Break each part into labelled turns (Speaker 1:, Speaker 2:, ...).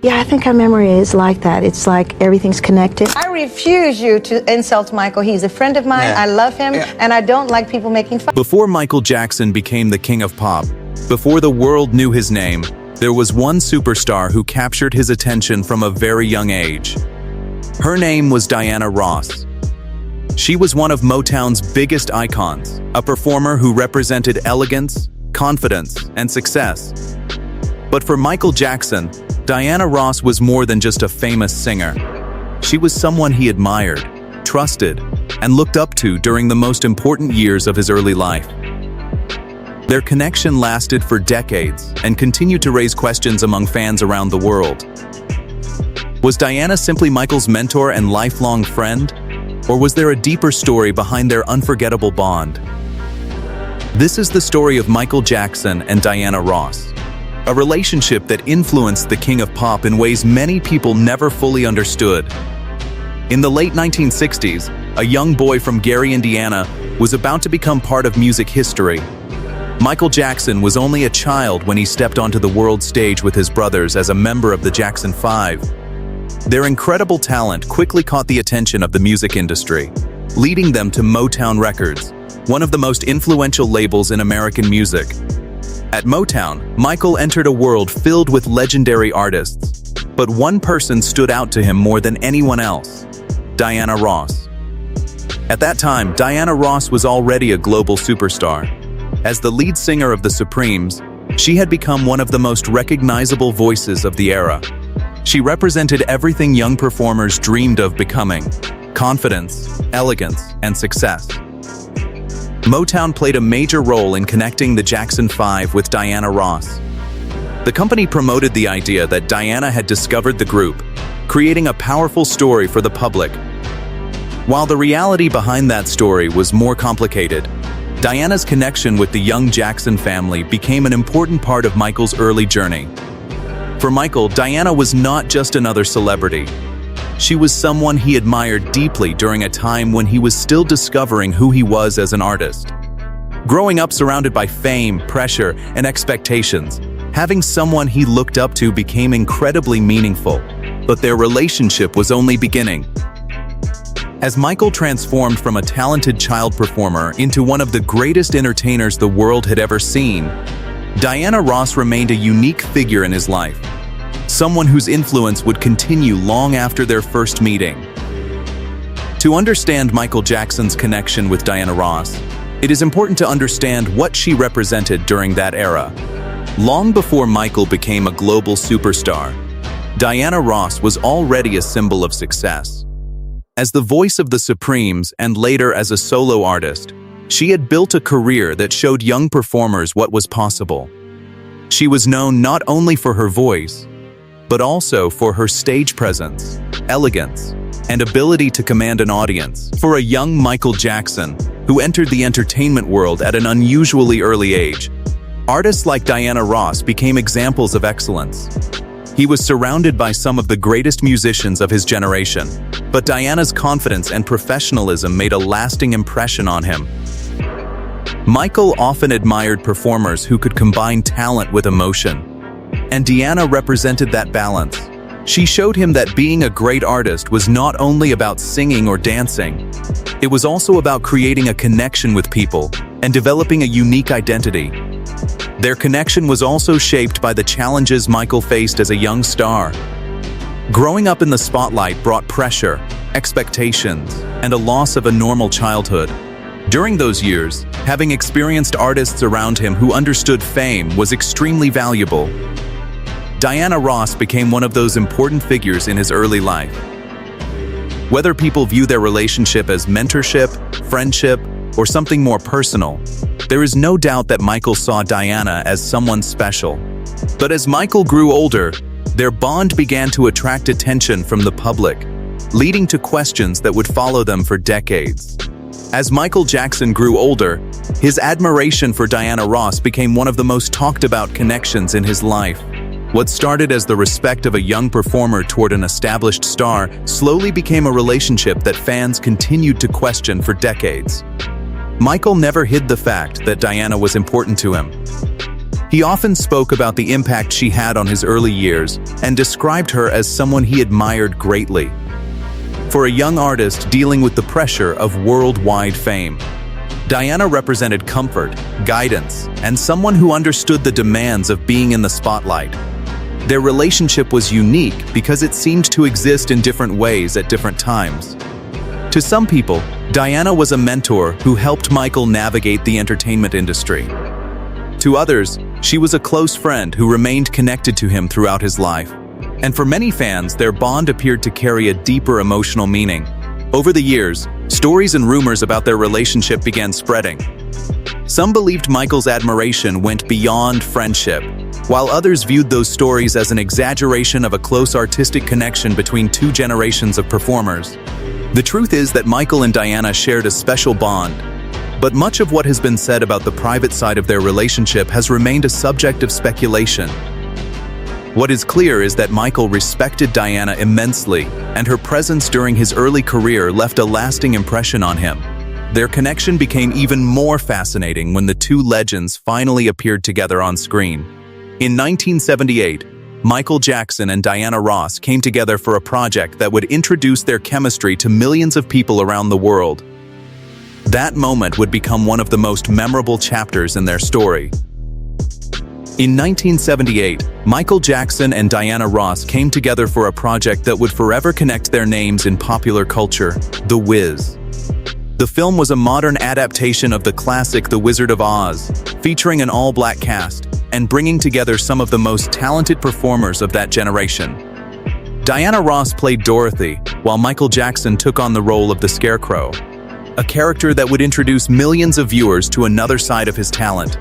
Speaker 1: Yeah, I think our memory is like that. It's like everything's connected.
Speaker 2: I refuse you to insult Michael. He's a friend of mine.
Speaker 3: Yeah.
Speaker 2: I love him,
Speaker 3: Yeah.
Speaker 2: and I don't like people making fun.
Speaker 4: Before Michael Jackson became the king of pop, before the world knew his name, there was one superstar who captured his attention from a very young age. Her name was Diana Ross. She was one of Motown's biggest icons, a performer who represented elegance, confidence, and success. But for Michael Jackson, Diana Ross was more than just a famous singer. She was someone he admired, trusted, and looked up to during the most important years of his early life. Their connection lasted for decades and continued to raise questions among fans around the world. Was Diana simply Michael's mentor and lifelong friend? Or was there a deeper story behind their unforgettable bond? This is the story of Michael Jackson and Diana Ross, a relationship that influenced the king of pop in ways many people never fully understood. In the late 1960s, a young boy from Gary, Indiana, was about to become part of music history. Michael Jackson was only a child when he stepped onto the world stage with his brothers as a member of the Jackson 5. Their incredible talent quickly caught the attention of the music industry, leading them to Motown Records, one of the most influential labels in American music. At Motown, Michael entered a world filled with legendary artists, but one person stood out to him more than anyone else: Diana Ross. At that time, Diana Ross was already a global superstar. As the lead singer of the Supremes, she had become one of the most recognizable voices of the era. She represented everything young performers dreamed of becoming: confidence, elegance, and success. Motown played a major role in connecting the Jackson 5 with Diana Ross. The company promoted the idea that Diana had discovered the group, creating a powerful story for the public. While the reality behind that story was more complicated, Diana's connection with the young Jackson family became an important part of Michael's early journey. For Michael, Diana was not just another celebrity. She was someone he admired deeply during a time when he was still discovering who he was as an artist. Growing up surrounded by fame, pressure, and expectations, having someone he looked up to became incredibly meaningful, but their relationship was only beginning. As Michael transformed from a talented child performer into one of the greatest entertainers the world had ever seen, Diana Ross remained a unique figure in his life, someone whose influence would continue long after their first meeting. To understand Michael Jackson's connection with Diana Ross, it is important to understand what she represented during that era. Long before Michael became a global superstar, Diana Ross was already a symbol of success. As the voice of the Supremes and later as a solo artist, she had built a career that showed young performers what was possible. She was known not only for her voice, but also for her stage presence, elegance, and ability to command an audience. For a young Michael Jackson, who entered the entertainment world at an unusually early age, artists like Diana Ross became examples of excellence. He was surrounded by some of the greatest musicians of his generation, but Diana's confidence and professionalism made a lasting impression on him. Michael often admired performers who could combine talent with emotion, and Diana represented that balance. She showed him that being a great artist was not only about singing or dancing, it was also about creating a connection with people and developing a unique identity. Their connection was also shaped by the challenges Michael faced as a young star. Growing up in the spotlight brought pressure, expectations, and a loss of a normal childhood. During those years, having experienced artists around him who understood fame was extremely valuable. Diana Ross became one of those important figures in his early life. Whether people view their relationship as mentorship, friendship, or something more personal, there is no doubt that Michael saw Diana as someone special. But as Michael grew older, their bond began to attract attention from the public, leading to questions that would follow them for decades. As Michael Jackson grew older, his admiration for Diana Ross became one of the most talked about connections in his life. What started as the respect of a young performer toward an established star slowly became a relationship that fans continued to question for decades. Michael never hid the fact that Diana was important to him. He often spoke about the impact she had on his early years and described her as someone he admired greatly. For a young artist dealing with the pressure of worldwide fame, Diana represented comfort, guidance, and someone who understood the demands of being in the spotlight. Their relationship was unique because it seemed to exist in different ways at different times. To some people, Diana was a mentor who helped Michael navigate the entertainment industry. To others, she was a close friend who remained connected to him throughout his life. And for many fans, their bond appeared to carry a deeper emotional meaning. Over the years, stories and rumors about their relationship began spreading. Some believed Michael's admiration went beyond friendship, while others viewed those stories as an exaggeration of a close artistic connection between two generations of performers. The truth is that Michael and Diana shared a special bond, but much of what has been said about the private side of their relationship has remained a subject of speculation. What is clear is that Michael respected Diana immensely, and her presence during his early career left a lasting impression on him. Their connection became even more fascinating when the two legends finally appeared together on screen. In 1978, Michael Jackson and Diana Ross came together for a project that would introduce their chemistry to millions of people around the world. That moment would become one of the most memorable chapters in their story. In 1978, Michael Jackson and Diana Ross came together for a project that would forever connect their names in popular culture, The Wiz. The film was a modern adaptation of the classic The Wizard of Oz, featuring an all-black cast and bringing together some of the most talented performers of that generation. Diana Ross played Dorothy, while Michael Jackson took on the role of the Scarecrow, a character that would introduce millions of viewers to another side of his talent.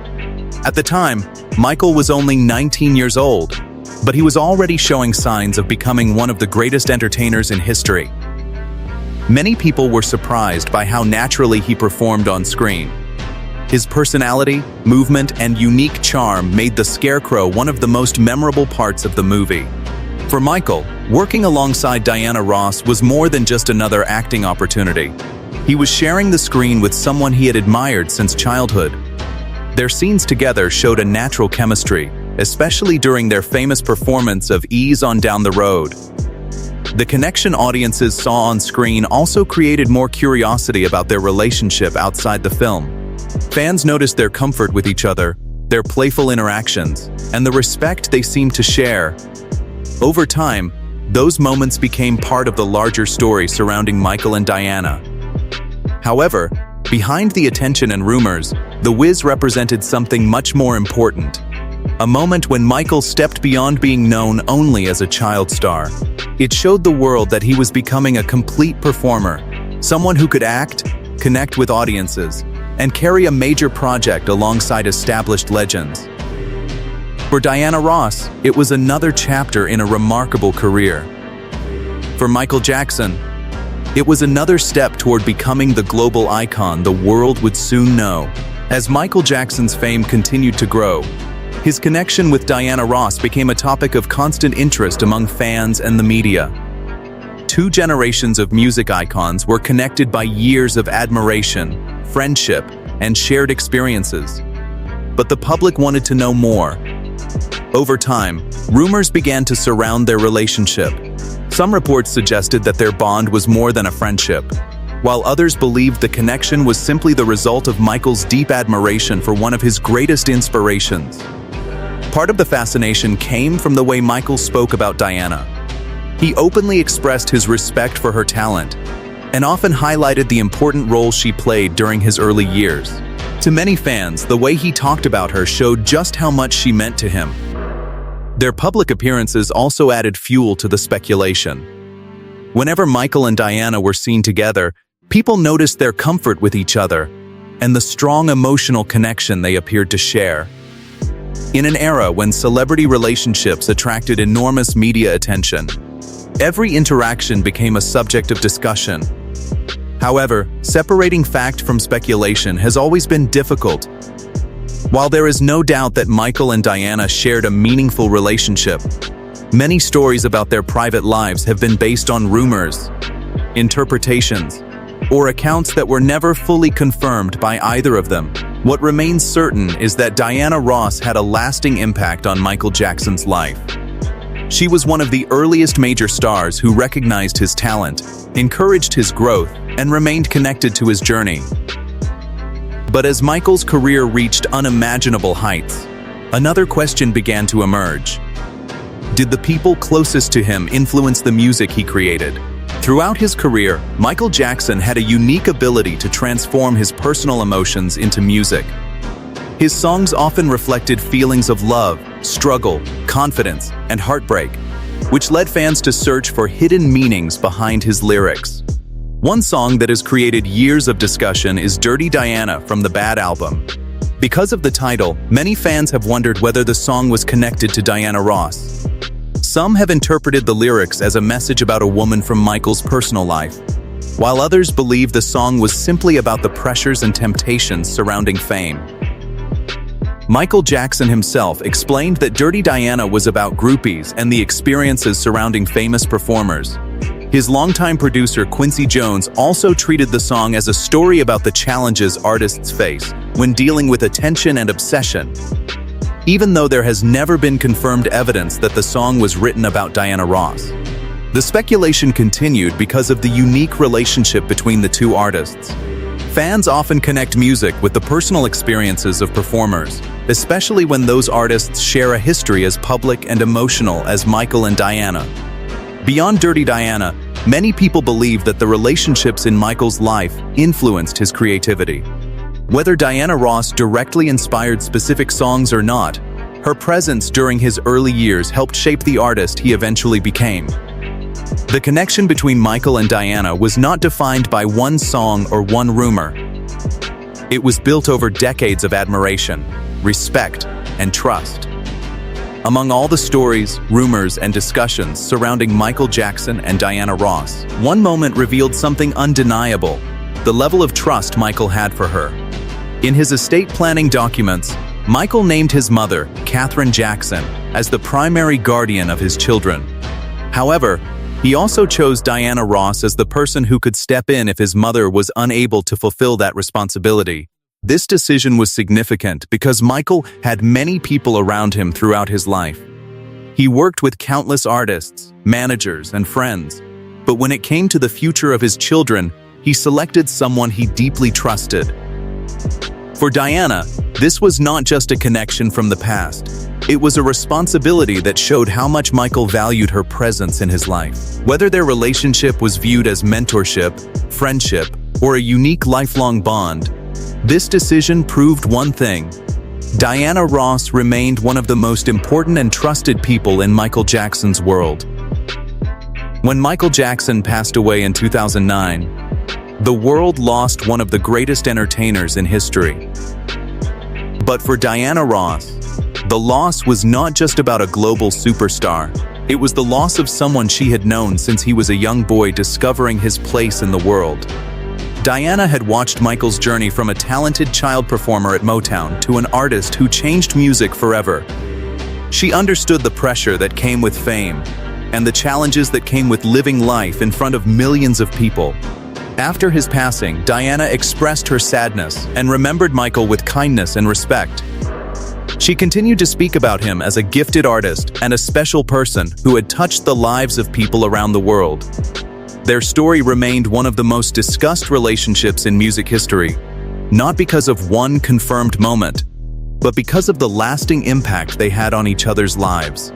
Speaker 4: At the time, Michael was only 19 years old, but he was already showing signs of becoming one of the greatest entertainers in history. Many people were surprised by how naturally he performed on screen. His personality, movement, and unique charm made the Scarecrow one of the most memorable parts of the movie. For Michael, working alongside Diana Ross was more than just another acting opportunity. He was sharing the screen with someone he had admired since childhood. Their scenes together showed a natural chemistry, especially during their famous performance of Ease on Down the Road. The connection audiences saw on screen also created more curiosity about their relationship outside the film. Fans noticed their comfort with each other, their playful interactions, and the respect they seemed to share. Over time, those moments became part of the larger story surrounding Michael and Diana. However, behind the attention and rumors, The Wiz represented something much more important. A moment when Michael stepped beyond being known only as a child star. It showed the world that he was becoming a complete performer, someone who could act, connect with audiences, and carry a major project alongside established legends. For Diana Ross, it was another chapter in a remarkable career. For Michael Jackson, it was another step toward becoming the global icon the world would soon know. As Michael Jackson's fame continued to grow, his connection with Diana Ross became a topic of constant interest among fans and the media. Two generations of music icons were connected by years of admiration, friendship, and shared experiences. But the public wanted to know more. Over time, rumors began to surround their relationship. Some reports suggested that their bond was more than a friendship, while others believed the connection was simply the result of Michael's deep admiration for one of his greatest inspirations. Part of the fascination came from the way Michael spoke about Diana. He openly expressed his respect for her talent, and often highlighted the important role she played during his early years. To many fans, the way he talked about her showed just how much she meant to him. Their public appearances also added fuel to the speculation. Whenever Michael and Diana were seen together, people noticed their comfort with each other and the strong emotional connection they appeared to share. In an era when celebrity relationships attracted enormous media attention, every interaction became a subject of discussion. However, separating fact from speculation has always been difficult. While there is no doubt that Michael and Diana shared a meaningful relationship, many stories about their private lives have been based on rumors, interpretations, or accounts that were never fully confirmed by either of them. What remains certain is that Diana Ross had a lasting impact on Michael Jackson's life. She was one of the earliest major stars who recognized his talent, encouraged his growth, and remained connected to his journey. But as Michael's career reached unimaginable heights, another question began to emerge. Did the people closest to him influence the music he created? Throughout his career, Michael Jackson had a unique ability to transform his personal emotions into music. His songs often reflected feelings of love, struggle, confidence, and heartbreak, which led fans to search for hidden meanings behind his lyrics. One song that has created years of discussion is Dirty Diana from the Bad album. Because of the title, many fans have wondered whether the song was connected to Diana Ross. Some have interpreted the lyrics as a message about a woman from Michael's personal life, while others believe the song was simply about the pressures and temptations surrounding fame. Michael Jackson himself explained that Dirty Diana was about groupies and the experiences surrounding famous performers. His longtime producer Quincy Jones also treated the song as a story about the challenges artists face when dealing with attention and obsession. Even though there has never been confirmed evidence that the song was written about Diana Ross, the speculation continued because of the unique relationship between the two artists. Fans often connect music with the personal experiences of performers, especially when those artists share a history as public and emotional as Michael and Diana. Beyond Dirty Diana, many people believe that the relationships in Michael's life influenced his creativity. Whether Diana Ross directly inspired specific songs or not, her presence during his early years helped shape the artist he eventually became. The connection between Michael and Diana was not defined by one song or one rumor. It was built over decades of admiration, respect, and trust. Among all the stories, rumors, and discussions surrounding Michael Jackson and Diana Ross, one moment revealed something undeniable: the level of trust Michael had for her. In his estate planning documents, Michael named his mother, Katherine Jackson, as the primary guardian of his children. However, he also chose Diana Ross as the person who could step in if his mother was unable to fulfill that responsibility. This decision was significant because Michael had many people around him throughout his life. He worked with countless artists, managers, and friends, but when it came to the future of his children, he selected someone he deeply trusted. For Diana, this was not just a connection from the past. It was a responsibility that showed how much Michael valued her presence in his life. Whether their relationship was viewed as mentorship, friendship, or a unique lifelong bond, this decision proved one thing: Diana Ross remained one of the most important and trusted people in Michael Jackson's world. When Michael Jackson passed away in 2009, the world lost one of the greatest entertainers in history. But for Diana Ross, the loss was not just about a global superstar. It was the loss of someone she had known since he was a young boy discovering his place in the world. Diana had watched Michael's journey from a talented child performer at Motown to an artist who changed music forever. She understood the pressure that came with fame and the challenges that came with living life in front of millions of people. After his passing, Diana expressed her sadness and remembered Michael with kindness and respect. She continued to speak about him as a gifted artist and a special person who had touched the lives of people around the world. Their story remained one of the most discussed relationships in music history, not because of one confirmed moment, but because of the lasting impact they had on each other's lives.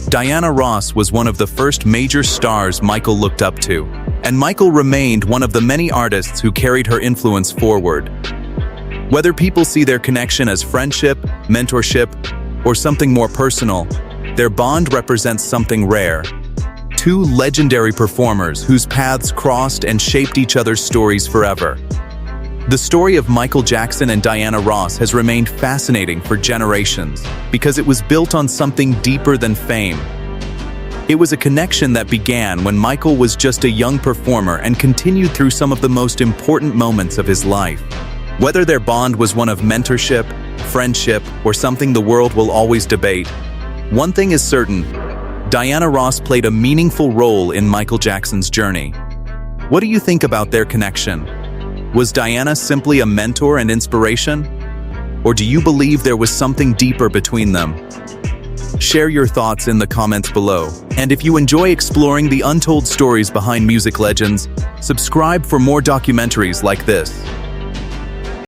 Speaker 4: Diana Ross was one of the first major stars Michael looked up to, and Michael remained one of the many artists who carried her influence forward. Whether people see their connection as friendship, mentorship, or something more personal, their bond represents something rare. Two legendary performers whose paths crossed and shaped each other's stories forever. The story of Michael Jackson and Diana Ross has remained fascinating for generations because it was built on something deeper than fame. It was a connection that began when Michael was just a young performer and continued through some of the most important moments of his life. Whether their bond was one of mentorship, friendship, or something the world will always debate, one thing is certain: Diana Ross played a meaningful role in Michael Jackson's journey. What do you think about their connection? Was Diana simply a mentor and inspiration, Or do you believe there was something deeper between them? Share your thoughts in the comments below. And if you enjoy exploring the untold stories behind music legends, subscribe for more documentaries like this.